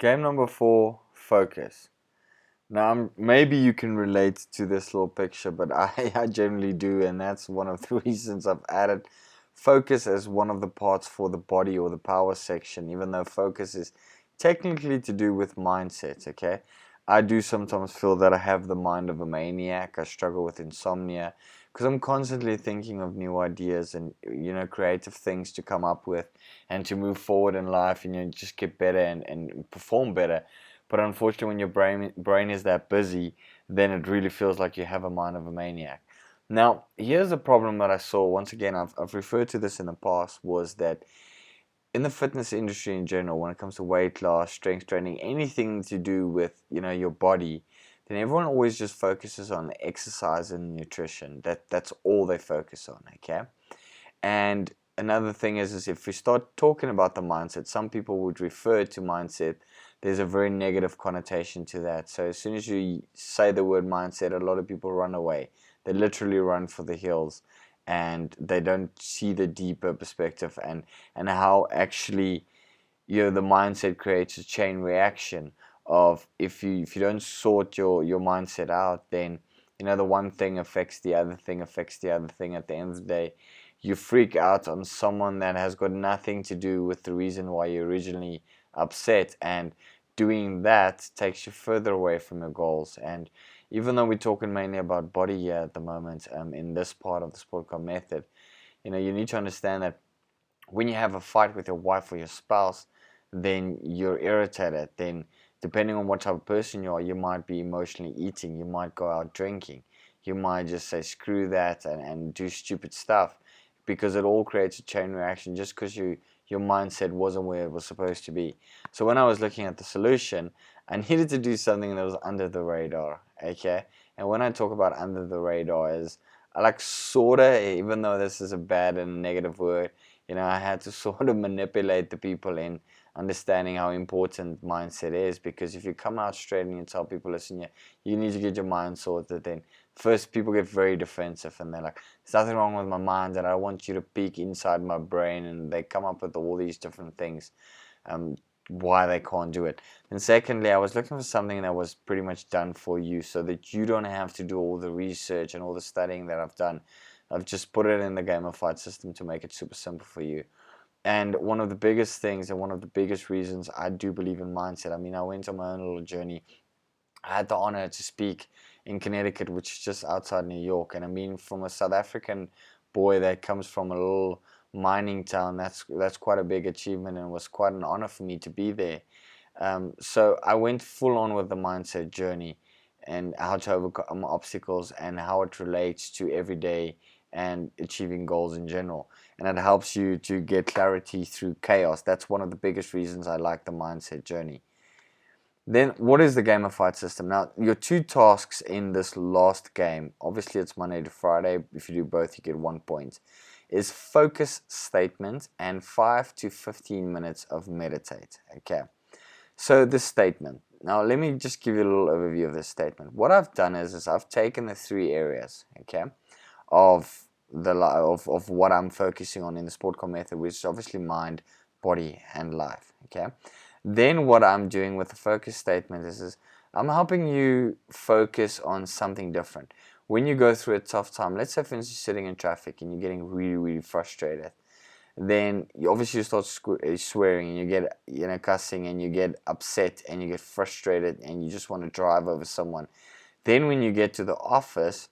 Game number 4, focus. Now, maybe you can relate to this little picture, but I generally do, and that's one of the reasons I've added focus as one of the parts for the body or the power section, even though focus is technically to do with mindset, okay? I do sometimes feel that I have the mind of a maniac. I struggle with insomnia because I'm constantly thinking of new ideas and, creative things to come up with and to move forward in life and, just get better and perform better. But unfortunately, when your brain is that busy, then it really feels like you have a mind of a maniac. Now, here's a problem that I saw. Once again, I've referred to this in the past, was that in the fitness industry in general, when it comes to weight loss, strength training, anything to do with your body, then everyone always just focuses on exercise and nutrition. That's all they focus on, okay? And another thing is if we start talking about the mindset, some people would refer to mindset. There's a very negative connotation to that. So as soon as you say the word mindset, a lot of people run away. They literally run for the hills, and they don't see the deeper perspective and how actually the mindset creates a chain reaction of if you don't sort your mindset out, then the one thing affects the other thing affects the other thing. At the end of the day, you freak out on someone that has got nothing to do with the reason why you're originally upset, and doing that takes you further away from your goals. And even though we're talking mainly about body here at the moment, in this part of the Sportcon method, you need to understand that when you have a fight with your wife or your spouse, then you're irritated. Then, depending on what type of person you are, you might be emotionally eating, you might go out drinking, you might just say screw that and do stupid stuff, because it all creates a chain reaction just because your mindset wasn't where it was supposed to be. So when I was looking at the solution, I needed to do something that was under the radar, okay? And when I talk about under the radar is, I like sorta, even though this is a bad and negative word, I had to sort of manipulate the people in understanding how important mindset is, because if you come out straight and you tell people, listen, you need to get your mind sorted, then first people get very defensive and they're like, there's nothing wrong with my mind and I want you to peek inside my brain, and they come up with all these different things why they can't do it. And secondly, I was looking for something that was pretty much done for you, so that you don't have to do all the research and all the studying that I've done. I've just put it in the gamified system to make it super simple for you. And one of the biggest things and one of the biggest reasons I do believe in mindset, I mean, I went on my own little journey. I had the honor to speak in Connecticut, which is just outside New York. And I mean, from a South African boy that comes from a little mining town, that's quite a big achievement, and it was quite an honor for me to be there. So I went full on with the mindset journey and how to overcome obstacles and how it relates to everyday and achieving goals in general. And it helps you to get clarity through chaos. That's one of the biggest reasons I like the mindset journey. Then, what is the gamified system? Now, your two tasks in this last game, obviously it's Monday to Friday. If you do both, you get 1 point. Is focus statement and 5 to 15 minutes of meditate. Okay. So this statement. Now, let me just give you a little overview of this statement. What I've done is I've taken the three areas, okay, of of what I'm focusing on in the Sportcon method, which is obviously mind, body, and life. Okay. Then what I'm doing with the focus statement is I'm helping you focus on something different. When you go through a tough time, let's say for instance you're sitting in traffic and you're getting really, really frustrated, then you obviously start swearing and you get cussing and you get upset and you get frustrated and you just want to drive over someone. Then when you get to the office,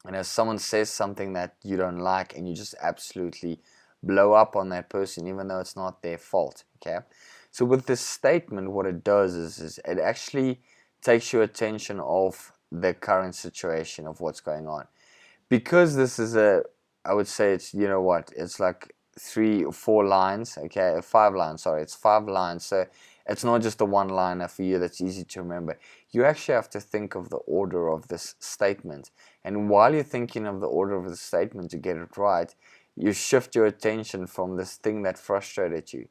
and if someone says something that you don't like, and you just absolutely blow up on that person even though it's not their fault, okay? So with this statement, what it does is it actually takes your attention off the current situation of what's going on. Because this is I would say it's, it's like 3 or 4 lines, okay, 5 lines, sorry, it's 5 lines, so it's not just a one-liner for you that's easy to remember. You actually have to think of the order of this statement, and while you're thinking of the order of the statement to get it right, you shift your attention from this thing that frustrated you.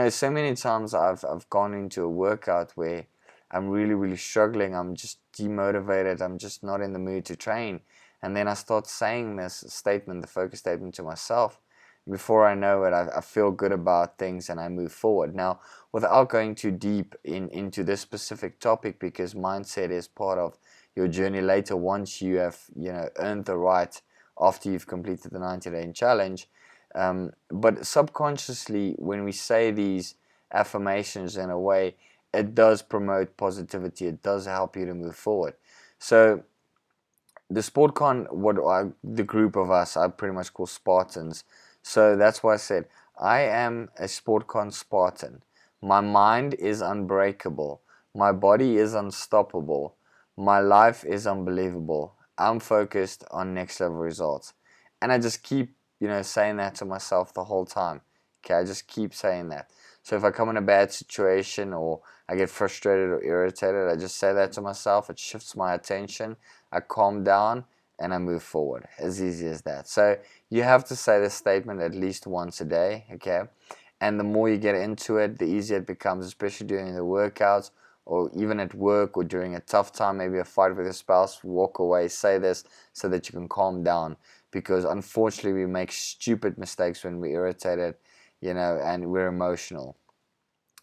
So many times I've gone into a workout where I'm really, really struggling, I'm just demotivated, I'm just not in the mood to train, and then I start saying this statement, the focus statement, to myself. Before I know it, I feel good about things and I move forward. Now, without going too deep into this specific topic, because mindset is part of your journey later once you have, earned the right after you've completed the 90-day challenge. But subconsciously, when we say these affirmations in a way, it does promote positivity. It does help you to move forward. So the Sportcon, the group of us, I pretty much call Spartans. So that's why I said, I am a Sportcon Spartan. My mind is unbreakable. My body is unstoppable. My life is unbelievable. I'm focused on next level results. And I just keep, saying that to myself the whole time. Okay, I just keep saying that. So if I come in a bad situation or I get frustrated or irritated, I just say that to myself. It shifts my attention. I calm down and I move forward. As easy as that. So you have to say this statement at least once a day, okay? And the more you get into it, the easier it becomes, especially during the workouts or even at work or during a tough time, maybe a fight with your spouse. Walk away, say this so that you can calm down, because unfortunately we make stupid mistakes when we're irritated, and we're emotional.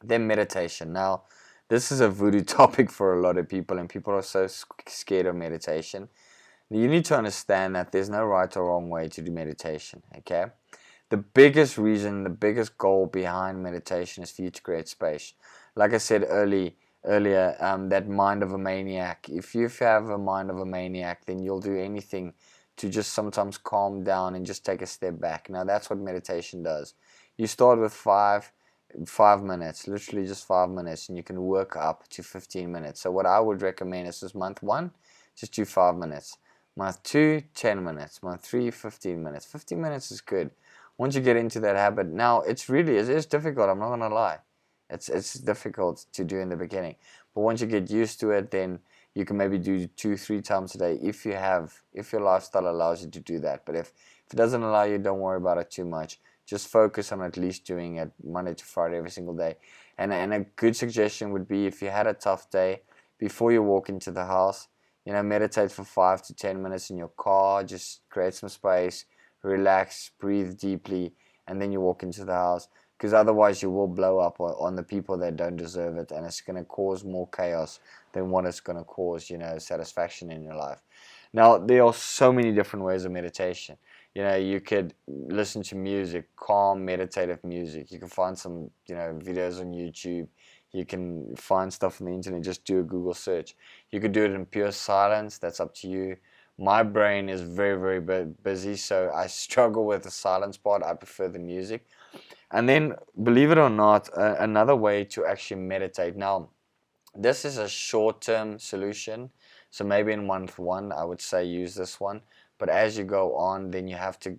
Then meditation. Now, this is a voodoo topic for a lot of people, and people are so scared of meditation. You need to understand that there's no right or wrong way to do meditation, okay? The biggest reason, the biggest goal behind meditation is for you to create space. Like I said earlier, that mind of a maniac. If you have a mind of a maniac, then you'll do anything to just sometimes calm down and just take a step back. Now, that's what meditation does. You start with 5 minutes, literally just 5 minutes, and you can work up to 15 minutes. So what I would recommend is, month 1, just do 5 minutes. Month 2, 10 minutes. Month 3, 15 minutes. 15 minutes is good. Once you get into that habit, now it is difficult, I'm not going to lie. It's difficult to do in the beginning. But once you get used to it, then you can maybe do 2-3 times a day if your lifestyle allows you to do that. But if it doesn't allow you, don't worry about it too much. Just focus on at least doing it Monday to Friday every single day. And a good suggestion would be, if you had a tough day, before you walk into the house, meditate for 5 to 10 minutes in your car. Just create some space, relax, breathe deeply, and then you walk into the house. Because otherwise you will blow up on the people that don't deserve it, and it's going to cause more chaos than what it's going to cause, satisfaction in your life. Now, there are so many different ways of meditation. You could listen to music, calm, meditative music. You can find some, videos on YouTube. You can find stuff on the internet. Just do a Google search. You could do it in pure silence. That's up to you. My brain is very, very busy, so I struggle with the silence part. I prefer the music. And then, believe it or not, another way to actually meditate. Now, this is a short-term solution. So maybe in month 1, I would say use this one. But as you go on, then you have to,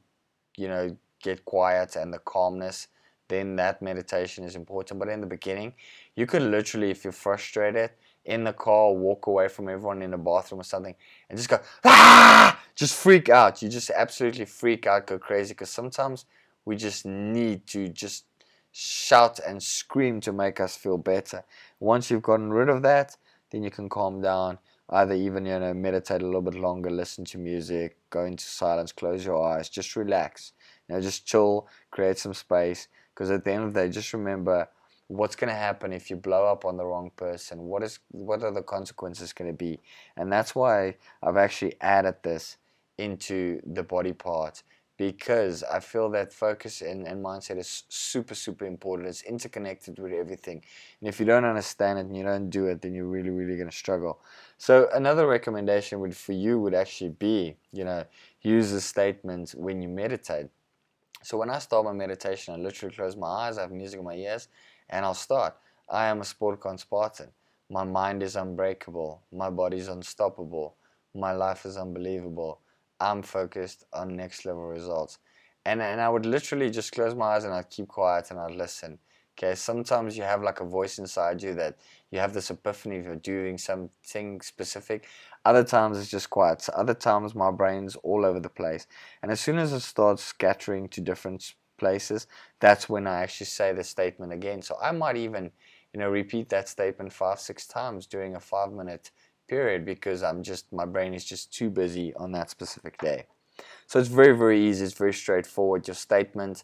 get quiet and the calmness. Then that meditation is important. But in the beginning, you could literally, if you're frustrated, in the car, walk away from everyone in the bathroom or something, and just go, ah! Just freak out. You just absolutely freak out, go crazy. Because sometimes we just need to just shout and scream to make us feel better. Once you've gotten rid of that, then you can calm down. Either even, meditate a little bit longer, listen to music, go into silence, close your eyes, just relax. Just chill, create some space. Because at the end of the day, just remember what's going to happen if you blow up on the wrong person. What are the consequences going to be? And that's why I've actually added this into the body part, because I feel that focus and mindset is super, super important. It's interconnected with everything. And if you don't understand it and you don't do it, then you're really, really going to struggle. So another recommendation for you would actually be, use the statement when you meditate. So when I start my meditation, I literally close my eyes, I have music in my ears, and I'll start. I am a Sportcon Spartan. My mind is unbreakable. My body is unstoppable. My life is unbelievable. I'm focused on next level results. And I would literally just close my eyes and I'd keep quiet and I'd listen. Okay, sometimes you have like a voice inside you that you have this epiphany if you're doing something specific. Other times it's just quiet. So other times my brain's all over the place. And as soon as it starts scattering to different places, that's when I actually say the statement again. So I might even, repeat that statement 5-6 times during a 5-minute period, because my brain is just too busy on that specific day. So it's very, very easy. It's very straightforward. Your statement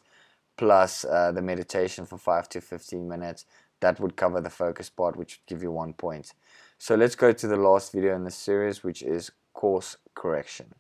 plus the meditation for 5 to 15 minutes, that would cover the focus part, which would give you 1 point. So let's go to the last video in this series, which is course correction.